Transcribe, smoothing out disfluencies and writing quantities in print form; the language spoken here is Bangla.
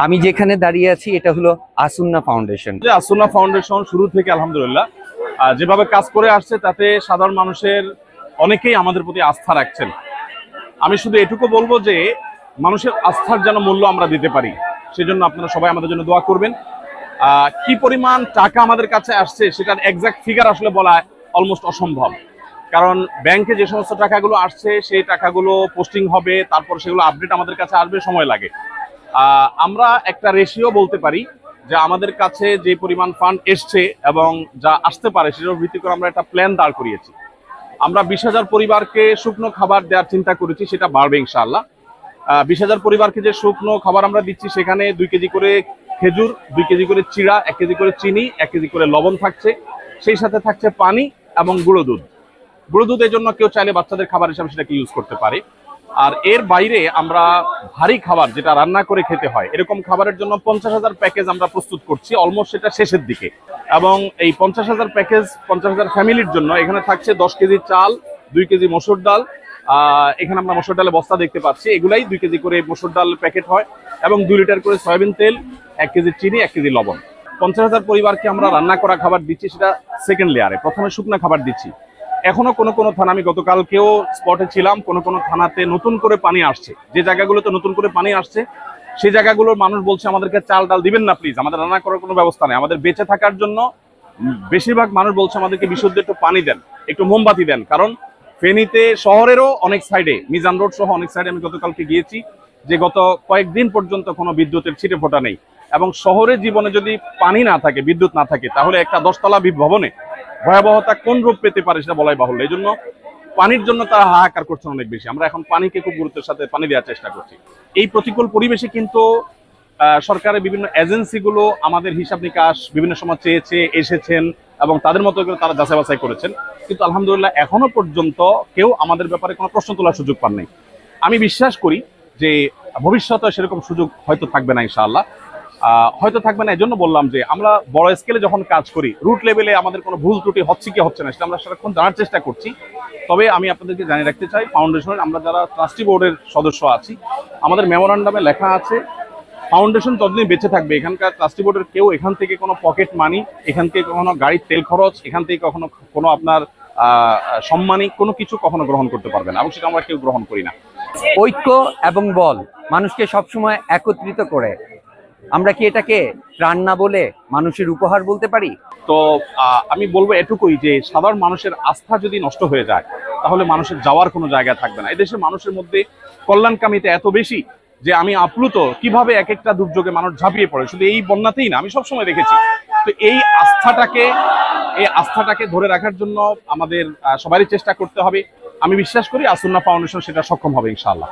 আমি যেখানে দাঁড়িয়ে আছি এটা হলো আসুন্না ফাউন্ডেশন। আসুন্না ফাউন্ডেশন শুরু থেকে আলহামদুলিল্লাহ যেভাবে কাজ করে আসছে তাতে সাধারণ মানুষের অনেকেই আমাদের প্রতি আস্থা রাখছেন। আমি শুধু এটুকু বলবো যে মানুষের আস্থার যেন মূল্য আমরা দিতে পারি, সেজন্য আপনারা সবাই আমাদের জন্য দোয়া করবেন। কি পরিমাণ টাকা আমাদের কাছে আসছে সেটার এক্সাক্ট ফিগার আসলে বলা অলমোস্ট অসম্ভব, কারণ ব্যাংকে যে সমস্ত টাকাগুলো আসছে সেই টাকাগুলো পোস্টিং হবে, তারপর সেগুলো আপডেট আমাদের কাছে আসবে, সময় লাগে। আমরা একটা রেশিও বলতে পারি যে আমাদের কাছে যে পরিমাণ ফান্ড এসছে এবং যা আসতে পারে সেটার ভিত্তি করে আমরা একটা প্ল্যান দাঁড় করিয়েছি। আমরা 20,000 পরিবারকে শুকনো খাবার দেওয়ার চিন্তা করেছি, সেটা বাড়বে ইনশাআল্লাহ। 20,000 পরিবারকে যে শুকনো খাবার আমরা দিচ্ছি সেখানে 2 কেজি করে খেজুর, 2 কেজি করে চিড়া, 1 কেজি করে চিনি, 1 কেজি করে লবণ থাকছে, সেই সাথে থাকছে পানি এবং গুঁড়ো দুধ। গুঁড়ো দুধ এই জন্য কেউ চাইলে বাচ্চাদের খাবার হিসাবে সেটাকে ইউজ করতে পারে। আর এর বাইরে আমরা ভারী খাবার যেটা রান্না করে খেতে হয় এরকম খাবারের জন্য 50,000 প্যাকেজ আমরা প্রস্তুত করছি, অলমোস্ট সেটা শেষের দিকে। এবং এই 50,000 প্যাকেজ 50,000 ফ্যামিলির জন্য এখানে থাকছে 10 কেজি চাল, 2 কেজি মসুর ডাল, এখানে আমরা মসুর ডালের বস্তা দেখতে পাচ্ছি, এগুলাই 2 কেজি করে মসুর ডাল প্যাকেট হয়, এবং 2 লিটার করে সয়াবিন তেল, 1 কেজি চিনি, 1 কেজি লবণ। 50,000 পরিবারকে আমরা রান্না করা খাবার দিচ্ছি, সেটা সেকেন্ড লেয়ারে। প্রথমে শুকনো খাবার দিচ্ছি। এখনো কোনো থানা, আমি গতকালকেও স্পটে ছিলাম, কোনো থানাতে নতুন করে পানি আসছে, যে জায়গাগুলোতে নতুন করে পানি আসছে সেই জায়গাগুলোর মানুষ বলছে আমাদেরকে চাল ডাল দিবেন না প্লিজ, আমাদের রান্না করার কোনো ব্যবস্থা নেই, আমাদের বেঁচে থাকার জন্য। বেশিরভাগ মানুষ বলছে আমাদেরকে বিশুদ্ধ একটু পানি দেন, একটু মোমবাতি দেন, কারণ ফেনীতে শহরেরও অনেক সাইডে, মিজান রোড সহ অনেক সাইডে আমি গতকালকে গিয়েছি যে গত কয়েকদিন পর্যন্ত কোনো বিদ্যুতের ছিটে ফোটা নেই। এবং শহরের জীবনে যদি পানি না থাকে, বিদ্যুৎ না থাকে, তাহলে একটা 10তলা ভবনে ভয়াবহতা কোন রূপ পেতে পারে সেটা বলাই বাহুল্য। এই জন্য পানির জন্য তারা হাহাকার করছেন অনেক বেশি। আমরা এখন পানিকে খুব গুরুত্বের সাথে পানি দেওয়ার চেষ্টা করছি। এই প্রতিকূল পরিবেশে কিন্তু সরকারের বিভিন্ন এজেন্সিগুলো আমাদের হিসাব নিকাশ বিভিন্ন সময় চেয়েছে, এসেছেন এবং তাদের মতো করে তারা যাচাই বাছাই করেছেন, কিন্তু আলহামদুলিল্লাহ এখনো পর্যন্ত কেউ আমাদের ব্যাপারে কোনো প্রশ্ন তোলার সুযোগ পান নাই। আমি বিশ্বাস করি যে ভবিষ্যতে সেরকম সুযোগ হয়তো থাকবে না ইনশাআল্লাহ। হয়তো থাকবে না, এই জন্য বললাম যে আমরা বড় স্কেলে যখন কাজ করি, রুট লেভেলে আমাদের কোনো ভুল ত্রুটি হচ্ছে কি হচ্ছে না সেটা আমরা সারাক্ষণ জানার চেষ্টা করছি। তবে আমি আপনাদেরকে জানিয়ে রাখতে চাই, ফাউন্ডেশনের আমরা যারা ট্রাস্টি বোর্ডের সদস্য আছি, আমাদের মেমোরান্ডামে লেখা আছে ফাউন্ডেশন যতদিন বেঁচে থাকবে এখানকার ট্রাস্টি বোর্ডের কেউ এখান থেকে কোনো পকেট মানি, এখান থেকে কখনো গাড়ির তেল খরচ, এখান থেকে কখনো কোনো আপনার সম্মানী কোনো কিছু কখনো গ্রহণ করতে পারবে না, এবং সেটা আমরা কেউ গ্রহণ করি না। ঐক্য এবং বল মানুষকে সবসময় একত্রিত করে। আমরা কি এটাকে ত্রাণ না বলে মানুষের উপহার বলতে পারি? তো আমি বলবো এটুকুই যে সাধারণ মানুষের আস্থা যদি নষ্ট হয়ে যায় তাহলে মানুষের যাওয়ার কোনো জায়গা থাকবে না। এদেশের মানুষের মধ্যে কল্যাণকামিতা এত বেশি যে আমি আপ্লুত কিভাবে এক একটা দুর্যোগে মানুষ ঝাঁপিয়ে পড়ে, শুধু এই বন্যাতেই না, আমি সবসময় দেখেছি। তো এই আস্থাটাকে ধরে রাখার জন্য আমাদের সবারই চেষ্টা করতে হবে। আমি বিশ্বাস করি আসুন্না ফাউন্ডেশন সেটা সক্ষম হবে ইনশাআল্লাহ।